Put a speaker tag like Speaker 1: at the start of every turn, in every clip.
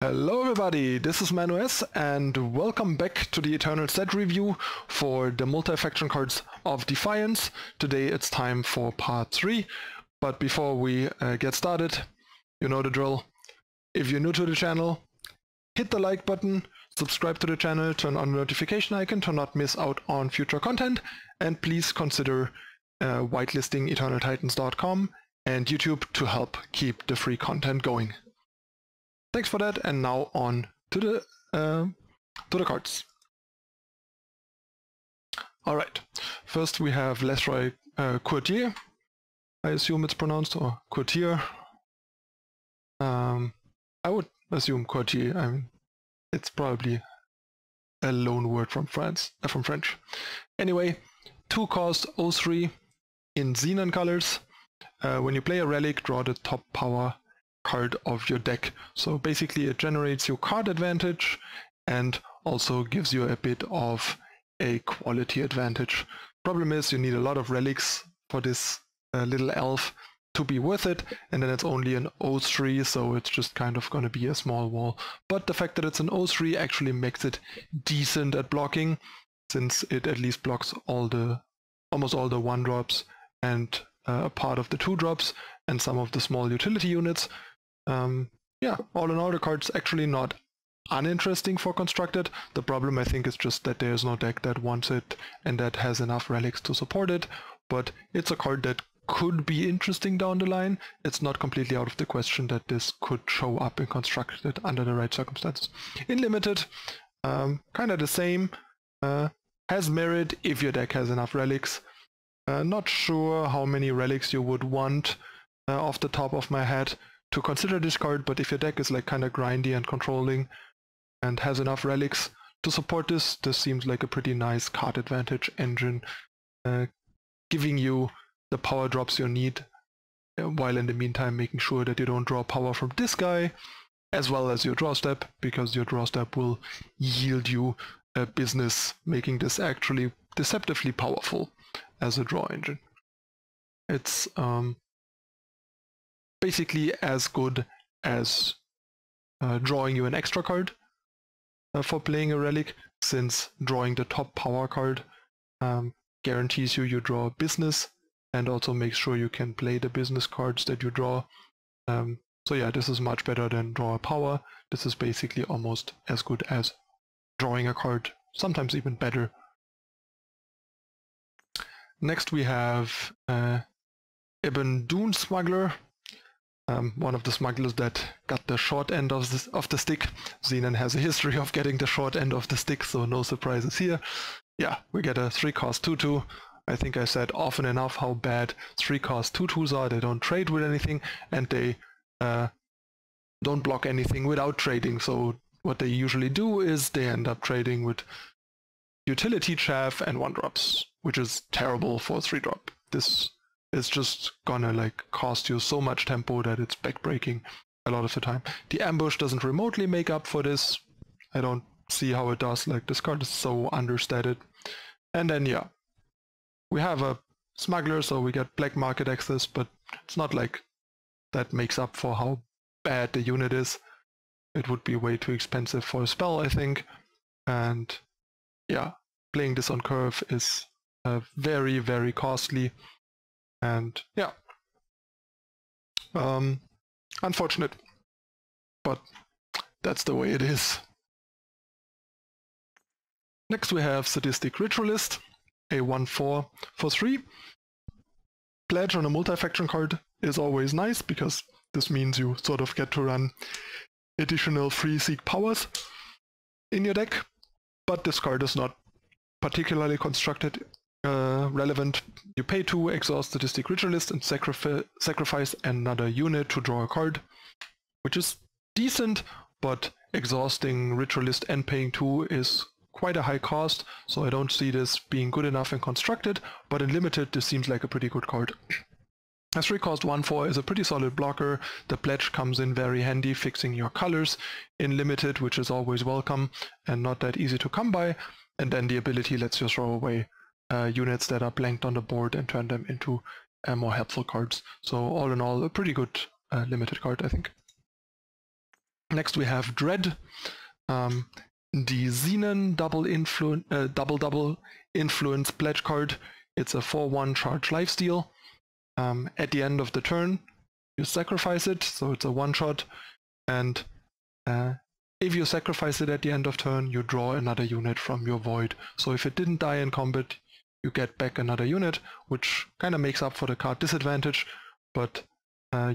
Speaker 1: Hello everybody, this is ManOS and welcome back to the Eternal set review for the Multifaction cards of Defiance. Today it's time for part 3, but before we get started, you know the drill. If you're new to the channel, hit the like button, subscribe to the channel, turn on the notification icon to not miss out on future content, and please consider whitelisting EternalTitans.com and YouTube to help keep the free content going. Thanks for that, and now on to the cards. All right, first we have Lesroy Courtier. I assume it's pronounced, or Courtier. I would assume Courtier. I mean, it's probably a loan word from France, from French. Anyway, 2 cost 03 in Zenon colors. When you play a relic, draw the top power card of your deck. So basically it generates your card advantage and also gives you a bit of a quality advantage. Problem is you need a lot of relics for this little elf to be worth it, and then it's only an 03, so it's just kind of gonna be a small wall. But the fact that it's an 03 actually makes it decent at blocking, since it at least blocks almost all the 1-drops and a part of the 2-drops and some of the small utility units. Yeah, all in all the card's actually not uninteresting for constructed. The problem I think is just that there's no deck that wants it and that has enough relics to support it, but it's a card that could be interesting down the line. It's not completely out of the question that this could show up in constructed under the right circumstances. In limited, kind of the same, has merit if your deck has enough relics. Not sure how many relics you would want off the top of my head to consider this card, but if your deck is like kind of grindy and controlling and has enough relics to support this, this seems like a pretty nice card advantage engine, giving you the power drops you need, while in the meantime making sure that you don't draw power from this guy, as well as your draw step, because your draw step will yield you a business, making this actually deceptively powerful as a draw engine. It's basically as good as drawing you an extra card for playing a relic, since drawing the top power card guarantees you draw business and also makes sure you can play the business cards that you draw. So yeah, this is much better than draw a power. This is basically almost as good as drawing a card, sometimes even better. Next we have Ibn Dune Smuggler. One of the smugglers that got the short end of the stick. Zenon has a history of getting the short end of the stick, so no surprises here. Yeah, we get a 3-cost 2/2. I think I said often enough how bad 3-cost 2/2s are. They don't trade with anything, and they don't block anything without trading. So what they usually do is they end up trading with utility chaff and 1-drops, which is terrible for 3-drop. This is just gonna like cost you so much tempo that it's backbreaking a lot of the time. The ambush doesn't remotely make up for this. I don't see how it does. Like, this card is so understated. And then yeah, we have a smuggler, so we get black market access, but it's not like that makes up for how bad the unit is. It would be way too expensive for a spell, I think. And yeah, playing this on curve is very, very costly. And yeah, unfortunate, but that's the way it is. Next we have Sistic Ritualist, a 1/4 for 3. Pledge on a multi-faction card is always nice, because this means you sort of get to run additional free seek powers in your deck, but this card is not particularly constructed relevant. You pay 2, exhaust Sistic Ritualist, and sacrifice another unit to draw a card, which is decent, but exhausting Ritualist and paying 2 is quite a high cost, so I don't see this being good enough in constructed, but in limited this seems like a pretty good card. A 3-cost 1/4 is a pretty solid blocker. The pledge comes in very handy, fixing your colors in limited, which is always welcome and not that easy to come by, and then the ability lets you throw away units that are blanked on the board and turn them into more helpful cards. So all in all, a pretty good limited card, I think. Next we have Dread, the Zenon double influence pledge card. It's a 4/1 charge lifesteal. At the end of the turn, you sacrifice it, so it's a one-shot, and if you sacrifice it at the end of turn, you draw another unit from your void. So if it didn't die in combat, you get back another unit, which kind of makes up for the card disadvantage, but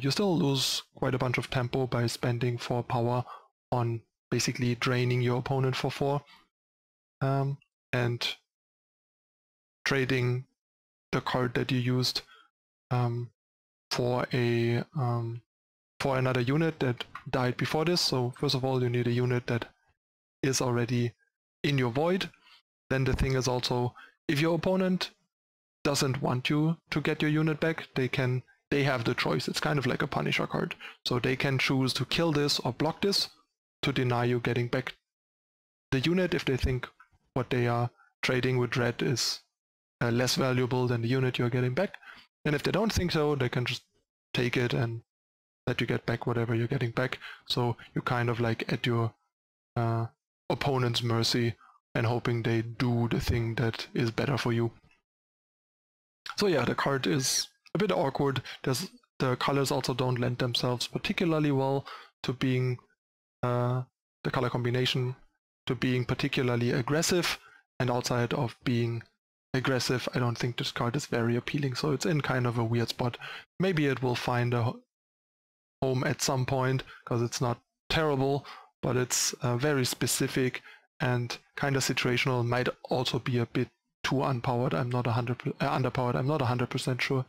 Speaker 1: you still lose quite a bunch of tempo by spending 4 power on basically draining your opponent for 4 and trading the card that you used for another unit that died before this. So first of all, you need a unit that is already in your void. Then the thing is also, if your opponent doesn't want you to get your unit back, they have the choice. It's kind of like a Punisher card. So they can choose to kill this or block this to deny you getting back the unit if they think what they are trading with Dread is less valuable than the unit you're getting back. And if they don't think so, they can just take it and let you get back whatever you're getting back. So you're kind of like at your opponent's mercy and hoping they do the thing that is better for you. So yeah, the card is a bit awkward. The colors also don't lend themselves particularly well to being the color combination to being particularly aggressive, and outside of being aggressive, I don't think this card is very appealing, so it's in kind of a weird spot. Maybe it will find a home at some point, because it's not terrible, but it's very specific and kind of situational. Might also be a bit too unpowered. I'm not underpowered. I'm not 100% sure.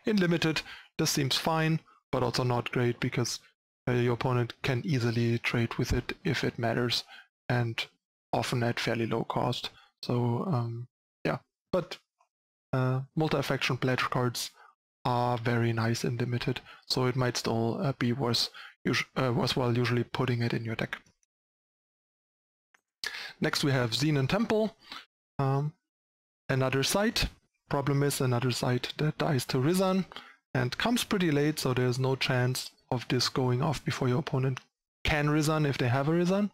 Speaker 1: In limited, this seems fine, but also not great, because your opponent can easily trade with it if it matters, and often at fairly low cost. So yeah, but Multifaction pledge cards are very nice in limited, so it might still be worthwhile usually putting it in your deck. Next we have Zenon Temple, another site. Problem is another site that dies to Rizan and comes pretty late, so there's no chance of this going off before your opponent can Rizan if they have a Rizan.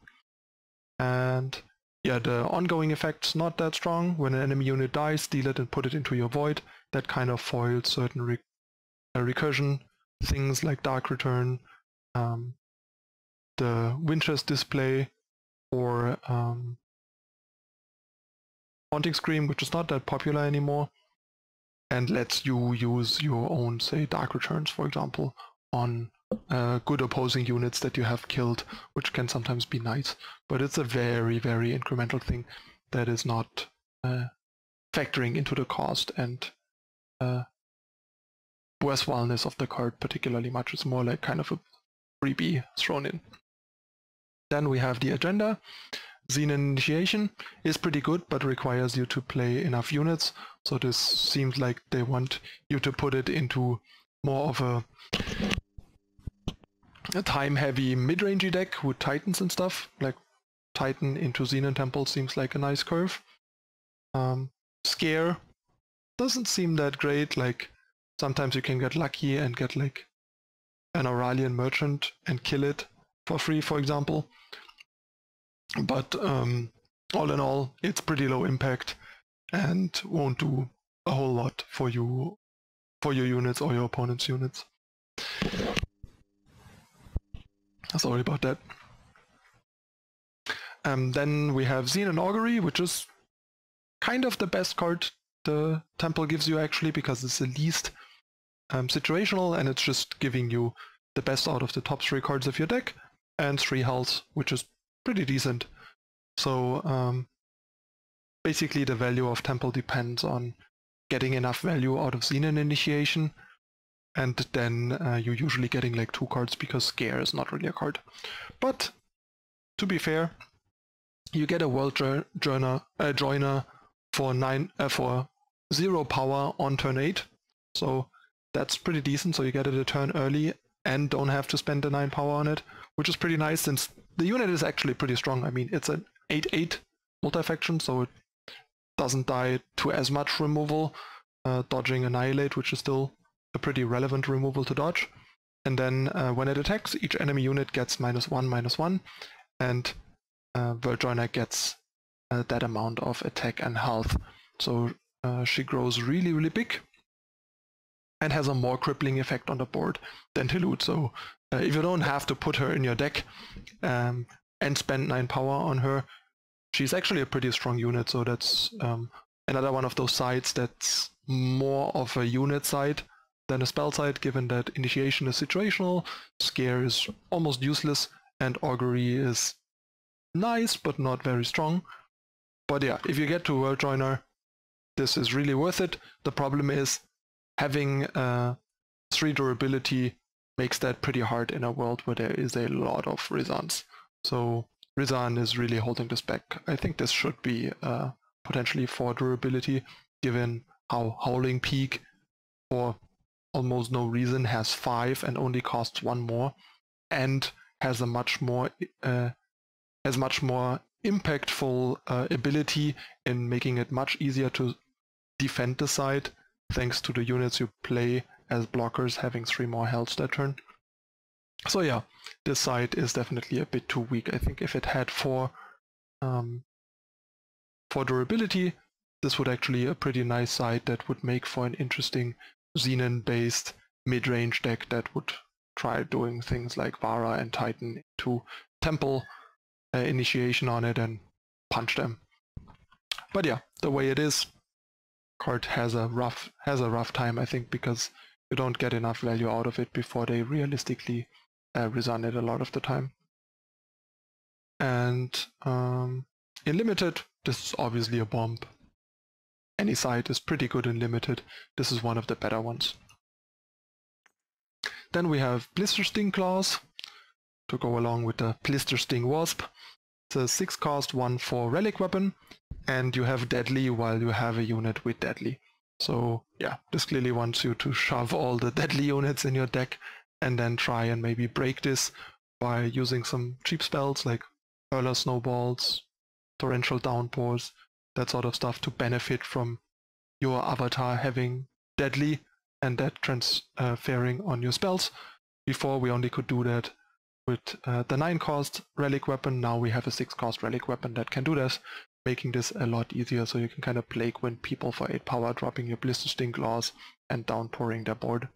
Speaker 1: And yeah, the ongoing effect's not that strong. When an enemy unit dies, steal it and put it into your void. That kind of foils certain recursion things like Dark Return, the Winter's Display, or Haunting Scream, which is not that popular anymore, and lets you use your own, say, Dark Returns, for example, on good opposing units that you have killed, which can sometimes be nice. But it's a very, very incremental thing that is not factoring into the cost and worthwhileness of the card particularly much. It's more like kind of a freebie thrown in. Then we have the agenda. Zenon Initiation is pretty good, but requires you to play enough units. So this seems like they want you to put it into more of a time-heavy mid-rangey deck with Titans and stuff. Like Titan into Zenon Temple seems like a nice curve. Scare doesn't seem that great. Like sometimes you can get lucky and get like an Auralian Merchant and kill it for free, for example. But all in all, it's pretty low impact and won't do a whole lot for you, for your units or your opponent's units. Sorry about that. Then we have Zenon Augury, which is kind of the best card the Temple gives you actually, because it's the least situational, and it's just giving you the best out of the top 3 cards of your deck and 3 health, which is pretty decent. So basically the value of Temple depends on getting enough value out of Zenon Initiation, and then you're usually getting like 2 cards, because Scare is not really a card. But to be fair, you get a World Joiner for 0 power on turn 8, so that's pretty decent. So you get it a turn early and don't have to spend the 9 power on it, which is pretty nice since the unit is actually pretty strong. I mean, it's an 8/8 multifaction, so it doesn't die to as much removal, dodging Annihilate, which is still a pretty relevant removal to dodge. and then when it attacks, each enemy unit gets -1/-1, and World Joiner gets that amount of attack and health. So she grows really, really big and has a more crippling effect on the board than Tilute. So if you don't have to put her in your deck and spend 9 power on her, she's actually a pretty strong unit. So that's another one of those sides that's more of a unit side than a spell side, given that Initiation is situational, Scare is almost useless, and Augury is nice but not very strong. But yeah, if you get to World Joiner, this is really worth it. The problem is having 3 durability makes that pretty hard in a world where there is a lot of Rizans. So Rizan is really holding this back. I think this should be potentially 4 durability, given how Howling Peak, for almost no reason, has 5 and only costs 1 more, and has a much more impactful ability in making it much easier to defend the side, thanks to the units you play as blockers having 3 more health that turn. So yeah, this side is definitely a bit too weak. I think if it had 4 durability, this would actually be a pretty nice side that would make for an interesting Zenon-based mid-range deck that would try doing things like Vara and Titan to Temple Initiation on it and punch them. But yeah, the way it is, card has a rough time, I think, because you don't get enough value out of it before they realistically Rizan it a lot of the time. And in Limited, this is obviously a bomb. Any side is pretty good in Limited. This is one of the better ones. Then we have Blistersting Claws to go along with the Blistersting Wasp. It's a 6 cost 1/4 relic weapon, and you have Deadly while you have a unit with Deadly. So yeah, this clearly wants you to shove all the Deadly units in your deck and then try and maybe break this by using some cheap spells like Hurler Snowballs, Torrential Downpours, that sort of stuff, to benefit from your avatar having Deadly and that transferring on your spells. Before we only could do that with the 9 cost relic weapon. Now we have a 6 cost relic weapon that can do this, making this a lot easier, so you can kind of plague win people for 8 power, dropping your Blistersting Claws and downpouring their board.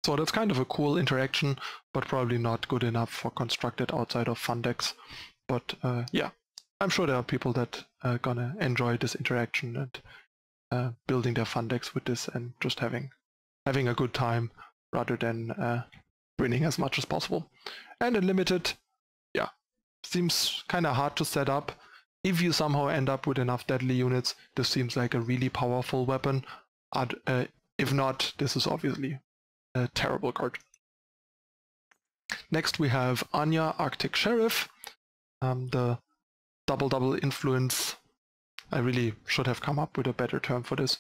Speaker 1: So that's kind of a cool interaction, but probably not good enough for constructed outside of fun decks. But yeah, I'm sure there are people that are gonna enjoy this interaction and building their fun decks with this and just having a good time rather than winning as much as possible. And in Limited, yeah, seems kind of hard to set up. If you somehow end up with enough Deadly units, this seems like a really powerful weapon. If not, this is obviously a terrible card. Next we have Anya, Arctic Sheriff, the double influence. I really should have come up with a better term for this.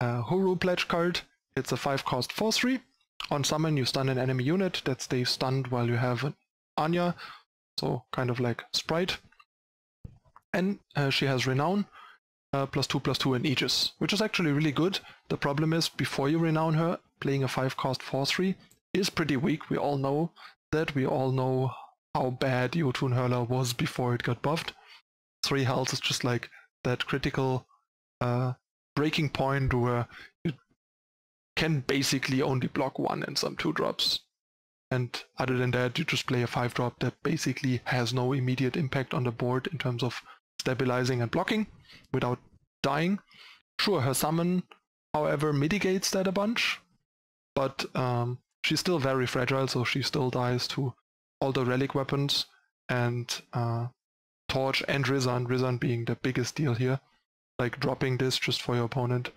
Speaker 1: Huru Pledge card. It's a 5 cost 4/3. On summon, you stun an enemy unit that stays stunned while you have an Anya, so kind of like Sprite. And she has Renown, +2/+2 in Aegis, which is actually really good. The problem is, before you Renown her, playing a 5 cost 4/3 is pretty weak. We all know that. We all know how bad Jotun Hurler was before it got buffed. 3 health is just like that critical breaking point where you can basically only block 1 and some 2-drops. And other than that, you just play a 5-drop that basically has no immediate impact on the board in terms of stabilizing and blocking without dying. Sure, her summon, however, mitigates that a bunch, but she's still very fragile, so she still dies to all the relic weapons, and Torch and Rizan being the biggest deal here. Like, dropping this just for your opponent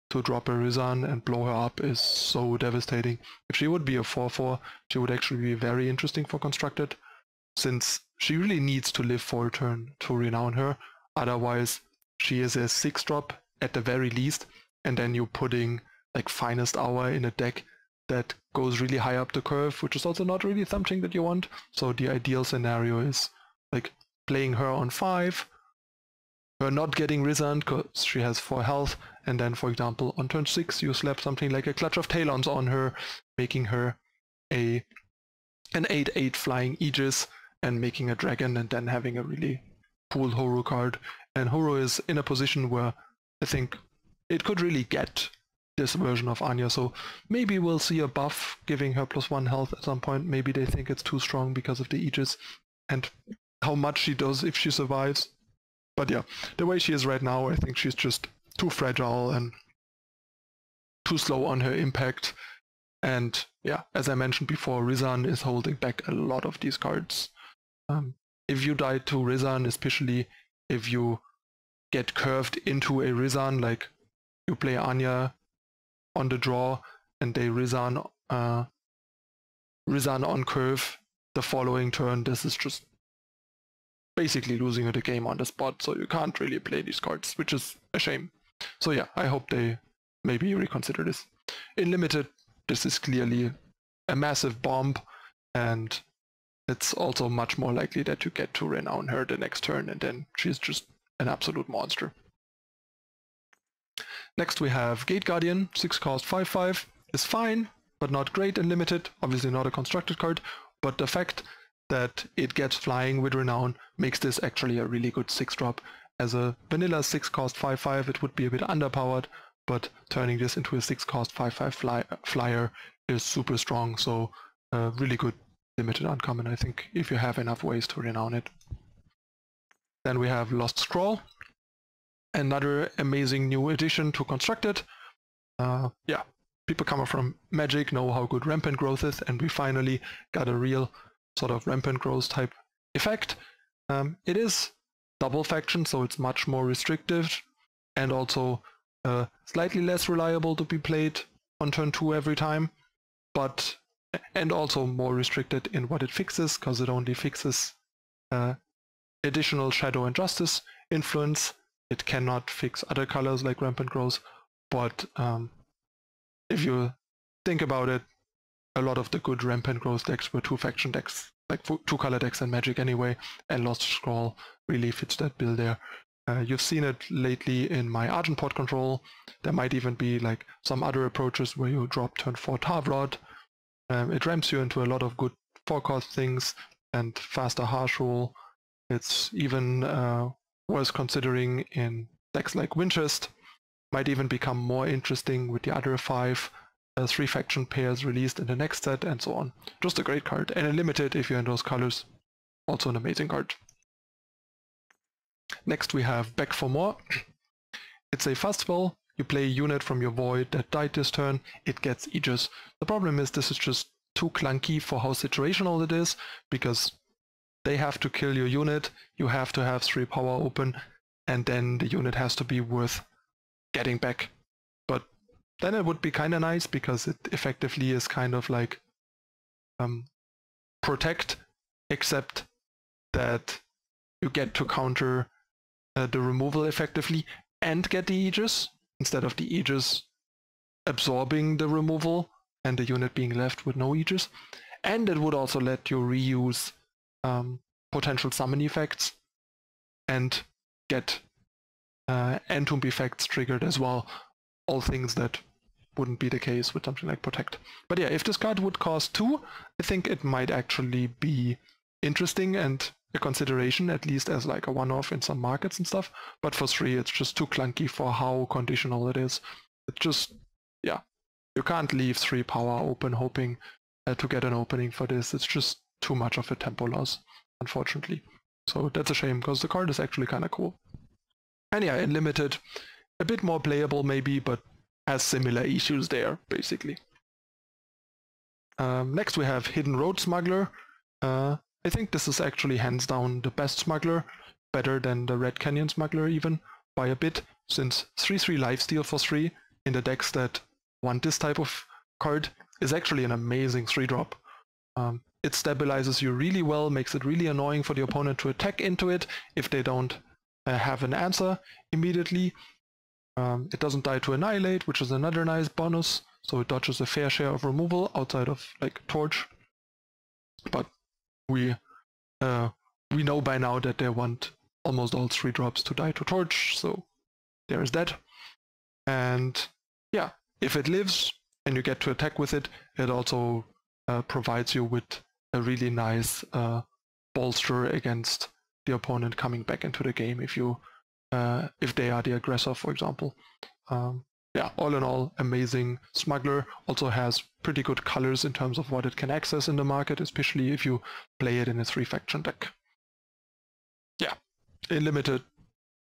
Speaker 1: to drop a Rizan and blow her up is so devastating. If she would be a 4/4, she would actually be very interesting for Constructed, since she really needs to live for a turn to Renown her. Otherwise, she is a 6-drop at the very least, and then you're putting like Finest Hour in a deck that goes really high up the curve, which is also not really something that you want. So the ideal scenario is like playing her on 5, her not getting Rizan because she has 4 health, and then, for example, on turn 6 you slap something like a Clutch of Talons on her, making her an 8/8 flying Aegis and making a dragon, and then having a really cool Horo card. And Horo is in a position where I think it could really get this version of Anya, so maybe we'll see a buff giving her +1 health at some point. Maybe they think it's too strong because of the Aegis and how much she does if she survives. But yeah, the way she is right now, I think she's just too fragile and too slow on her impact. And yeah, as I mentioned before, Rizan is holding back a lot of these cards. If you die to Rizan, especially if you get curved into a Rizan, like you play Anya on the draw and they Rizan on curve the following turn, this is just basically losing the game on the spot, so you can't really play these cards, which is a shame. So yeah, I hope they maybe reconsider this. In Limited, this is clearly a massive bomb, and it's also much more likely that you get to renown her the next turn, and then she's just an absolute monster. Next we have Gate Guardian, 6 cost 5/5, is fine, but not great in Limited, obviously not a constructed card, but the fact that it gets flying with Renown makes this actually a really good 6-drop. As a vanilla 6 cost 5/5 it would be a bit underpowered, but turning this into a 6 cost 5/5 flyer is super strong, so a really good Limited uncommon, I think, if you have enough ways to Renown it. Then we have Lost Scroll, another amazing new addition to Constructed. Yeah, people coming from Magic know how good Rampant Growth is, and we finally got a real sort of Rampant Growth type effect. It is double faction, so it's much more restrictive, and also slightly less reliable to be played on turn 2 every time, and also more restricted in what it fixes, because it only fixes additional Shadow and Justice influence. It cannot fix other colors like Rampant Growth, but if you think about it, a lot of the good Rampant Growth decks were 2-faction decks, like 2-color decks in Magic anyway, and Lost Scroll really fits that bill there. You've seen it lately in my Argent Port Control. There might even be like some other approaches where you drop turn 4 Tarvrod. It ramps you into a lot of good 4-cost things and faster Harsh Rule. It's even worth considering in decks like Winchest. Might even become more interesting with the other 5 3-faction pairs released in the next set, and so on. Just a great card, and a Limited if you're in those colors. Also an amazing card. Next we have Back for More. It's a fast spell. You play a unit from your void that died this turn, it gets Aegis. The problem is this is just too clunky for how situational it is, because they have to kill your unit, you have to have 3 power open, and then the unit has to be worth getting back. But then it would be kind of nice, because it effectively is kind of like Protect, except that you get to counter the removal effectively and get the Aegis, instead of the Aegis absorbing the removal and the unit being left with no Aegis. And it would also let you reuse potential summon effects and get Entomb effects triggered as well. All things that wouldn't be the case with something like Protect. But yeah, if this card would cost 2, I think it might actually be interesting and a consideration, at least as like a one-off in some markets and stuff. But for 3, it's just too clunky for how conditional it is. It's just, yeah, you can't leave 3 power open hoping to get an opening for this. It's just too much of a tempo loss, unfortunately. So that's a shame, because the card is actually kind of cool. And yeah, in Limited, a bit more playable maybe, but has similar issues there, basically. Next we have Hidden Road Smuggler. I think this is actually hands down the best Smuggler, better than the Red Canyon Smuggler even, by a bit, since 3/3 lifesteal for 3 in the decks that want this type of card is actually an amazing 3-drop. It stabilizes you really well, makes it really annoying for the opponent to attack into it if they don't have an answer immediately. It doesn't die to Annihilate, which is another nice bonus, so it dodges a fair share of removal outside of like Torch. But we know by now that they want almost all 3-drops to die to Torch, so there is that. And yeah, if it lives and you get to attack with it, it also provides you with a really nice bolster against the opponent coming back into the game if they are the aggressor, for example. Yeah, all in all, amazing. Smuggler also has pretty good colors in terms of what it can access in the market, especially if you play it in a 3-faction deck. Yeah, in limited,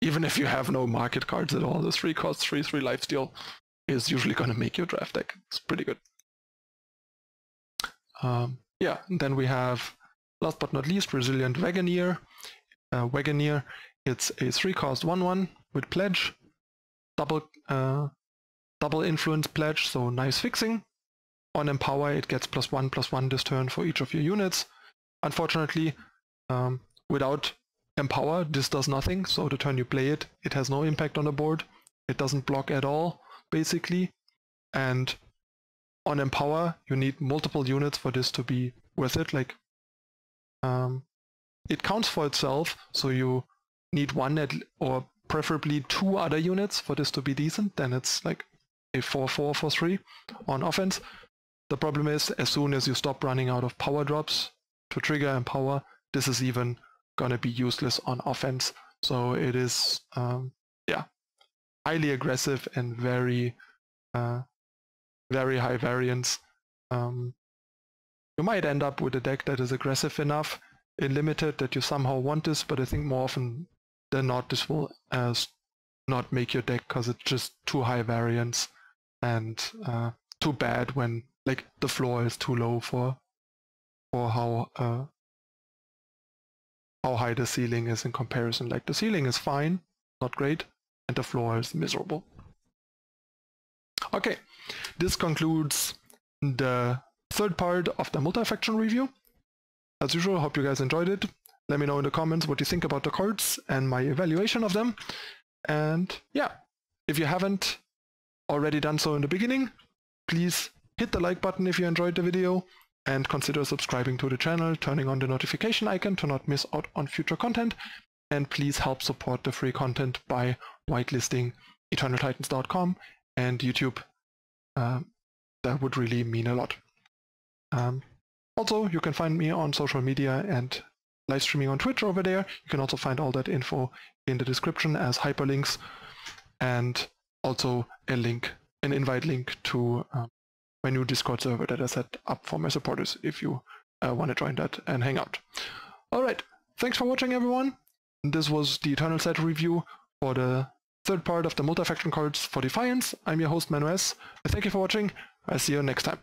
Speaker 1: even if you have no market cards at all, the 3-cost 3/3 lifesteal is usually going to make your draft deck. It's pretty good. Yeah, and then we have, last but not least, Resilient Wagoner. Wagoner, it's a 3-cost 1/1 with pledge, double influence pledge, so nice fixing. On Empower, it gets +1/+1 this turn for each of your units. Unfortunately, without Empower, this does nothing, so the turn you play it, it has no impact on the board. It doesn't block at all, basically. And on Empower, you need multiple units for this to be worth it. Like, it counts for itself, so you need one or preferably 2 other units for this to be decent. Then it's like a 4/4 for 3 on offense. The problem is, as soon as you stop running out of power drops to trigger Empower, this is even gonna be useless on offense. So it is, yeah, highly aggressive and very high variance. You might end up with a deck that is aggressive enough in limited that you somehow want this, but I think more often than not this will not make your deck because it's just too high variance and too bad when like the floor is too low for how high the ceiling is in comparison. Like the ceiling is fine, not great, and the floor is miserable. Okay, this concludes the third part of the Multifaction review. As usual, hope you guys enjoyed it. Let me know in the comments what you think about the cards and my evaluation of them. And yeah, if you haven't already done so in the beginning, please hit the like button if you enjoyed the video and consider subscribing to the channel, turning on the notification icon to not miss out on future content. And please help support the free content by whitelisting eternaltitans.com and YouTube. That would really mean a lot. Also, you can find me on social media and live streaming on Twitch over there. You can also find all that info in the description as hyperlinks, and also a link, an invite link to my new Discord server that I set up for my supporters if you want to join that and hang out. Alright, thanks for watching everyone. This was the Eternal set review for the third part of the Multifaction cards for Defiance. I'm your host Manu S. Thank you for watching. I'll see you next time.